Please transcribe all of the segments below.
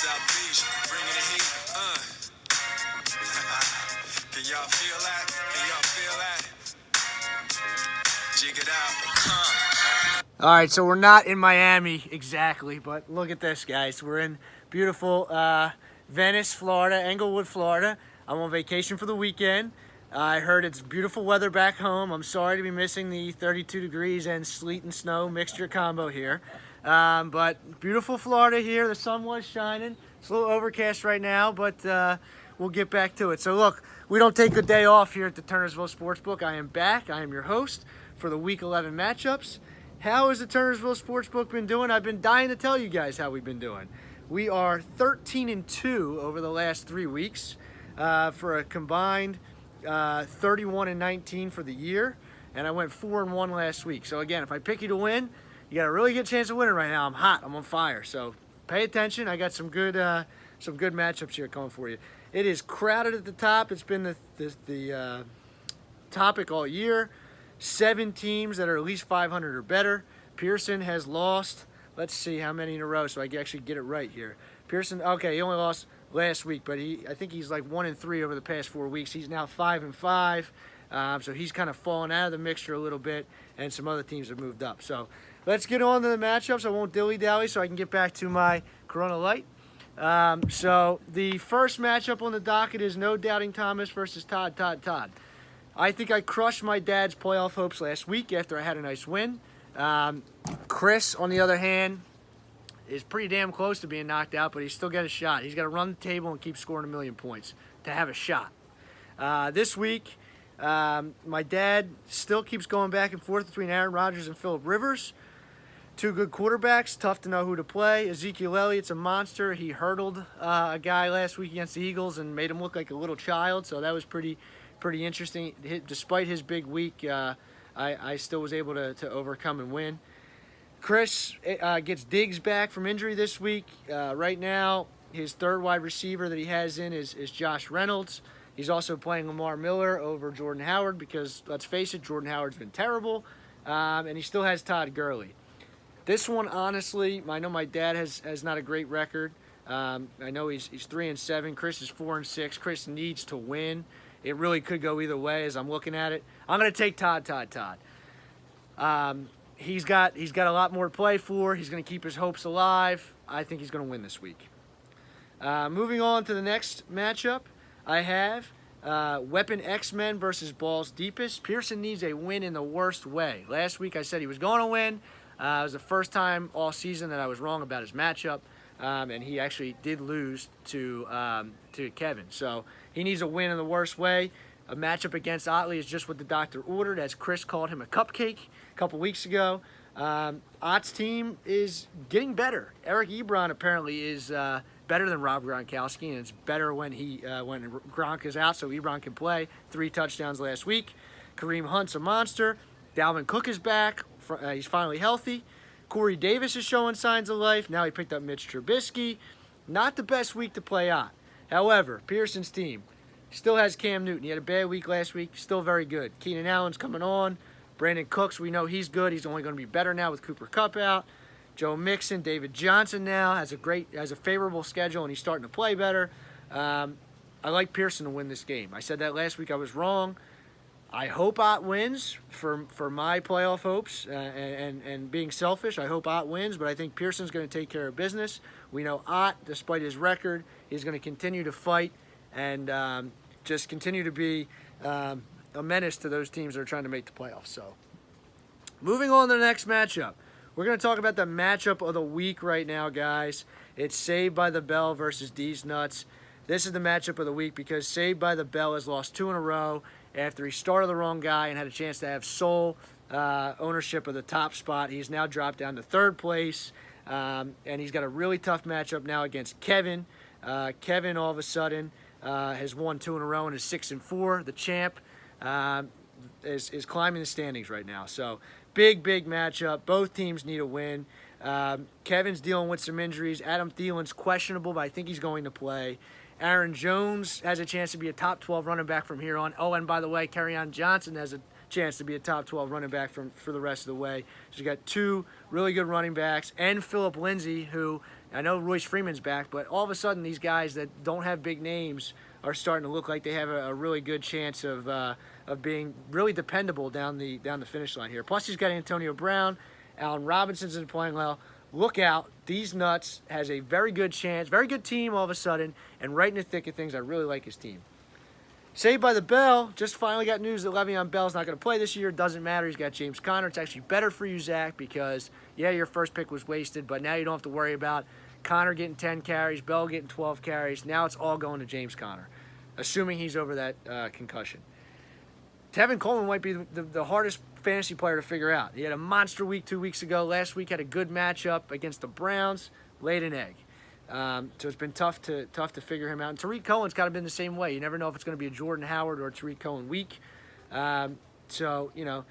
South Beach, bringing the heat. Can y'all feel that? Can y'all feel that? Jig it out. All right, so we're not in Miami exactly, but look at this, guys. We're in beautiful Venice, Florida, Englewood, Florida. I'm on vacation for the weekend. I heard it's beautiful weather back home. I'm sorry to be missing the 32 degrees and sleet and snow mixture combo here. But beautiful Florida here. The sun was shining. It's a little overcast right now, but we'll get back to it. So look, we don't take a day off here at the Turnersville Sportsbook. I am back. I am your host for the Week 11 matchups. How has the Turnersville Sportsbook been doing? I've been dying to tell you guys how we've been doing. We are 13-2 over the last 3 weeks for a combined 31-19 for the year, and I went 4-1 last week. So again, if I pick you to win, you got a really good chance of winning right now. I'm hot. I'm on fire. So pay attention. I got some good matchups here coming for you. It is crowded at the top. It's been the topic all year. 7 teams that are at least 500 or better. Pearson has lost, let's see how many in a row so I can actually get it right here. Pearson, okay, he only lost last week, but I think he's like 1-3 over the past 4 weeks. He's now 5-5, so he's kind of fallen out of the mixture a little bit, and some other teams have moved up. So let's get on to the matchups. I won't dilly-dally so I can get back to my Corona Light. So the first matchup on the docket is No Doubting Thomas versus Todd. I think I crushed my dad's playoff hopes last week after I had a nice win. Chris, on the other hand, is pretty damn close to being knocked out, but he's still got a shot. He's got to run the table and keep scoring 1,000,000 points to have a shot. This week, my dad still keeps going back and forth between Aaron Rodgers and Phillip Rivers. 2 good quarterbacks, tough to know who to play. Ezekiel Elliott's a monster. He hurdled a guy last week against the Eagles and made him look like a little child, so that was pretty interesting. Despite his big week, I still was able to overcome and win. Chris gets Diggs back from injury this week. Right now, his third wide receiver that he has in is Josh Reynolds. He's also playing Lamar Miller over Jordan Howard because, let's face it, Jordan Howard's been terrible. And he still has Todd Gurley. This one, honestly, I know my dad has not a great record. I know he's 3-7. Chris is 4-6. Chris needs to win. It really could go either way as I'm looking at it. I'm going to take Todd. He's got a lot more to play for. He's going to keep his hopes alive. I think he's going to win this week. Moving on to the next matchup, I have Weapon X-Men versus Balls Deepest. Pearson needs a win in the worst way. Last week I said he was going to win. It was the first time all season that I was wrong about his matchup. And he actually did lose to Kevin. So he needs a win in the worst way. A matchup against Otley is just what the doctor ordered, as Chris called him a cupcake a couple weeks ago. Ott's team is getting better. Eric Ebron apparently is better than Rob Gronkowski, and it's better when when Gronk is out so Ebron can play. 3 touchdowns last week. Kareem Hunt's a monster. Dalvin Cook is back. He's finally healthy. Corey Davis is showing signs of life. Now he picked up Mitch Trubisky. Not the best week to play on. However, Pearson's team still has Cam Newton. He had a bad week last week. Still very good. Keenan Allen's coming on. Brandon Cooks, we know he's good. He's only going to be better now with Cooper Kupp out. Joe Mixon, David Johnson now has a favorable schedule, and he's starting to play better. I like Pearson to win this game. I said that last week. I was wrong. I hope Ott wins for my playoff hopes, and being selfish, I hope Ott wins, but I think Pearson's going to take care of business. We know Ott, despite his record, is going to continue to fight and just continue to be a menace to those teams that are trying to make the playoffs. So, moving on to the next matchup. We're going to talk about the matchup of the week right now, guys. It's Saved by the Bell versus D's Nuts. This is the matchup of the week because Saved by the Bell has lost 2 in a row after he started the wrong guy and had a chance to have sole ownership of the top spot. He's now dropped down to 3rd place, and he's got a really tough matchup now against Kevin. Kevin, all of a sudden, has won 2 in a row and is 6-4. The champ is climbing the standings right now. So big matchup. Both teams need a win. Kevin's dealing with some injuries. Adam Thielen's questionable, but I think he's going to play. Aaron Jones has a chance to be a top 12 running back from here on. Oh, and by the way, Kerryon Johnson has a chance to be a top 12 running back for the rest of the way. So you got 2 really good running backs, and Phillip Lindsay, who I know Royce Freeman's back, but all of a sudden these guys that don't have big names are starting to look like they have a really good chance of being really dependable down the finish line here. Plus he's got Antonio Brown, Allen Robinson's been playing well. Look out, these nuts has a very good chance, very good team all of a sudden, and right in the thick of things. I really like his team. Saved by the Bell, just finally got news that Le'Veon Bell's not going to play this year. Doesn't matter. He's got James Conner. It's actually better for you, Zach, because, yeah, your first pick was wasted, but now you don't have to worry about Conner getting 10 carries, Bell getting 12 carries. Now it's all going to James Conner, assuming he's over that concussion. Tevin Coleman might be the hardest fantasy player to figure out. He had a monster week 2 weeks ago. Last week had a good matchup against the Browns, laid an egg. So it's been tough to figure him out. And Tariq Cohen's kind of been the same way. You never know if it's going to be a Jordan Howard or a Tariq Cohen week. So, you know,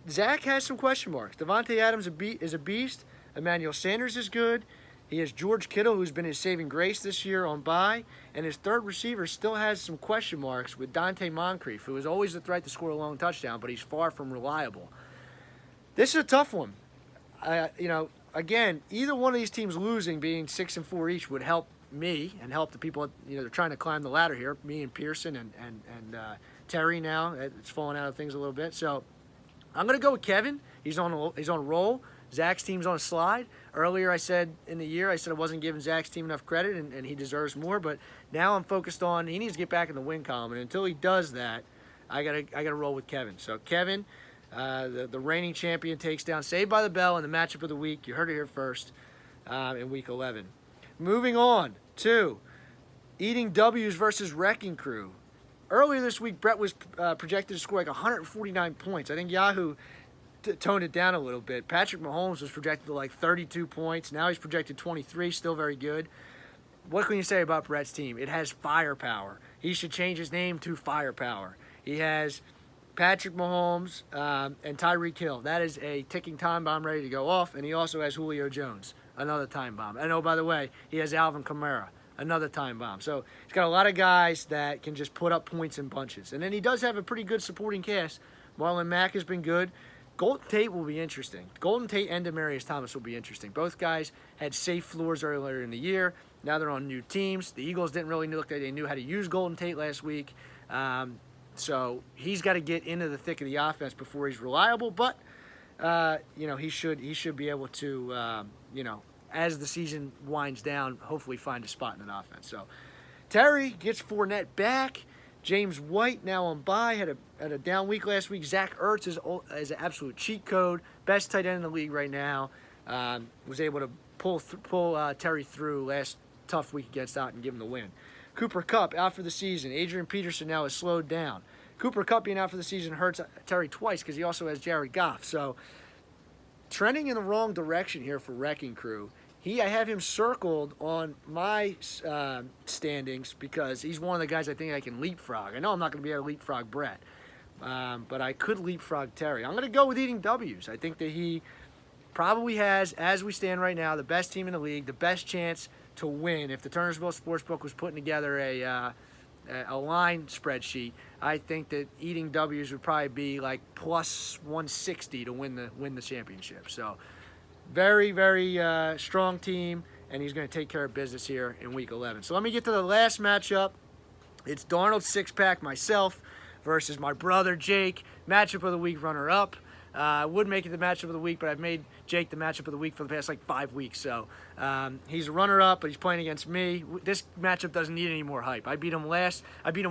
Zach has some question marks. Devontae Adams is a beast. Emmanuel Sanders is good. He has George Kittle, who's been his saving grace this year on bye. And his third receiver still has some question marks with Dante Moncrief, who is always the threat to score a long touchdown, but he's far from reliable. This is a tough one. You know, again, either one of these teams losing, being 6-4 each, would help me and help the people. You know, they're trying to climb the ladder here. Me and Pearson and Terry now. It's falling out of things a little bit. So I'm going to go with Kevin. He's on a roll. Zach's team's on a slide. Earlier I said in the year, I said I wasn't giving Zach's team enough credit, and he deserves more. But now I'm focused on he needs to get back in the win column, and until he does that, I gotta roll with Kevin. So Kevin, the reigning champion, takes down Saved by the Bell in the matchup of the week. You heard it here first in Week 11. Moving on to Eating W's versus Wrecking Crew. Earlier this week, Brett was projected to score like 149 points. I think Yahoo toned it down a little bit. Patrick Mahomes was projected to like 32 points. Now he's projected 23, still very good. What can you say about Brett's team? It has firepower. He should change his name to Firepower. He has Patrick Mahomes and Tyreek Hill. That is a ticking time bomb ready to go off. And he also has Julio Jones, another time bomb. And oh, by the way, he has Alvin Kamara, another time bomb. So he's got a lot of guys that can just put up points in bunches. And then he does have a pretty good supporting cast. Marlon Mack has been good. Golden Tate will be interesting. Golden Tate and Demaryius Thomas will be interesting. Both guys had safe floors earlier in the year. Now they're on new teams. The Eagles didn't really look like they knew how to use Golden Tate last week. So he's got to get into the thick of the offense before he's reliable. But, you know, he should be able to, you know, as the season winds down, hopefully find a spot in an offense. So Terry gets Fournette back. James White now on bye, had a down week last week. Zach Ertz is an absolute cheat code, best tight end in the league right now. Was able to pull Terry through last tough week against Ott and give him the win. Cooper Kupp out for the season. Adrian Peterson now has slowed down. Cooper Kupp being out for the season hurts Terry twice because he also has Jared Goff. So trending in the wrong direction here for Wrecking Crew. I have him circled on my standings because he's one of the guys I think I can leapfrog. I know I'm not going to be able to leapfrog Brett, but I could leapfrog Terry. I'm going to go with Eating W's. I think that he probably has, as we stand right now, the best team in the league, the best chance to win. If the Turnersville Sportsbook was putting together a line spreadsheet, I think that Eating W's would probably be like plus 160 to win the championship. So very, very strong team, and he's going to take care of business here in Week 11. So let me get to the last matchup. It's Darnold six-pack myself versus my brother Jake, matchup of the week runner-up. I would make it the matchup of the week, but I've made Jake the matchup of the week for the past like 5 weeks. So he's a runner-up, but he's playing against me. This matchup doesn't need any more hype. I beat him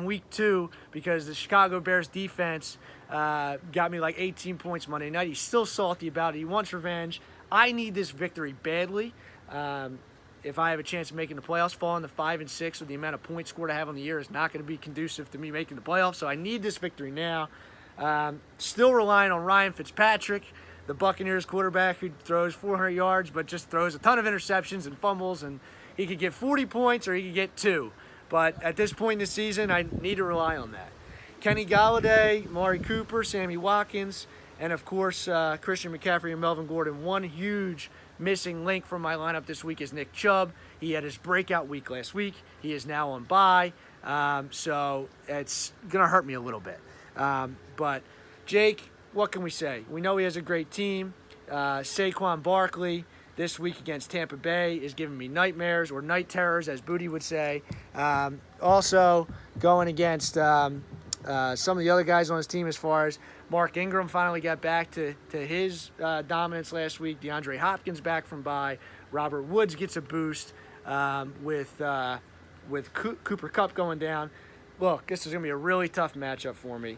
week 2 because the Chicago Bears defense got me like 18 points Monday night. He's still salty about it. He wants revenge. I need this victory badly. If I have a chance of making the playoffs, falling to 5-6 with the amount of points scored I have on the year is not going to be conducive to me making the playoffs. So I need this victory now. Still relying on Ryan Fitzpatrick, the Buccaneers quarterback who throws 400 yards but just throws a ton of interceptions and fumbles, and he could get 40 points or he could get 2. But at this point in the season, I need to rely on that. Kenny Golladay, Amari Cooper, Sammy Watkins, and of course Christian McCaffrey and Melvin Gordon. One huge missing link from my lineup this week is Nick Chubb. He had his breakout week last week. He is now on bye, so it's going to hurt me a little bit. But Jake, what can we say? We know he has a great team. Saquon Barkley this week against Tampa Bay is giving me nightmares, or night terrors, as Booty would say. Also, going against some of the other guys on his team, as far as Mark Ingram finally got back to his dominance last week. DeAndre Hopkins back from bye. Robert Woods gets a boost with Cooper Kupp going down. Look, this is going to be a really tough matchup for me.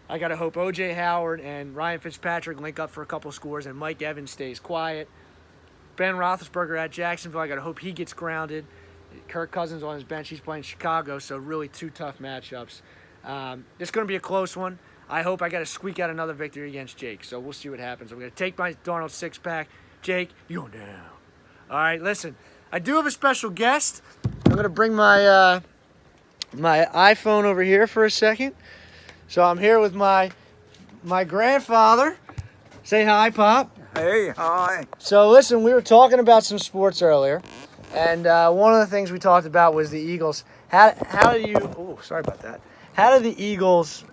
I got to hope O.J. Howard and Ryan Fitzpatrick link up for a couple scores and Mike Evans stays quiet. Ben Roethlisberger at Jacksonville, I got to hope he gets grounded. Kirk Cousins on his bench. He's playing Chicago, so really two tough matchups. It's going to be a close one. I hope I got to squeak out another victory against Jake, so we'll see what happens. I'm going to take my Darnold six-pack. Jake, you going down. All right, listen, I do have a special guest. I'm going to bring my my iPhone over here for a second. So I'm here with my grandfather. Say hi, Pop. Hey, hi. So listen, we were talking about some sports earlier, and one of the things we talked about was the Eagles. How do you? Oh, sorry about that. How did the Eagles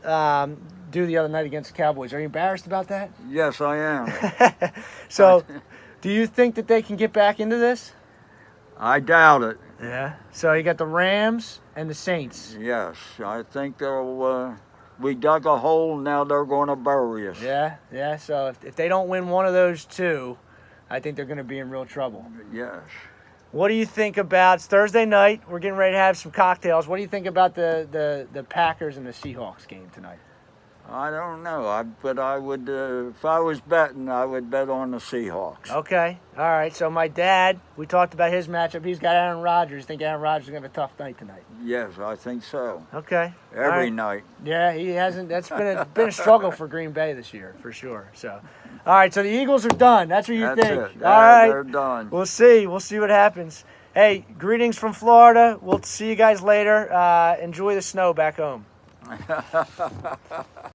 do the other night against the Cowboys? Are you embarrassed about that? Yes, I am. So, do you think that they can get back into this? I doubt it. Yeah. So you got the Rams and the Saints. Yes, I think they'll. We dug a hole, now they're going to bury us. Yeah. So if they don't win one of those two, I think they're going to be in real trouble. Yes. What do you think about? It's Thursday night. We're getting ready to have some cocktails. What do you think about the Packers and the Seahawks game tonight? I don't know. But I would, if I was betting, I would bet on the Seahawks. Okay. All right. So my dad, we talked about his matchup. He's got Aaron Rodgers. Think Aaron Rodgers is going to have a tough night tonight? Yes, I think so. Okay. Every night. Yeah, he hasn't. That's been a struggle for Green Bay this year, for sure. So, all right. So the Eagles are done. That's what you That's think. it. All right. They're done. We'll see. We'll see what happens. Hey, greetings from Florida. We'll see you guys later. Enjoy the snow back home.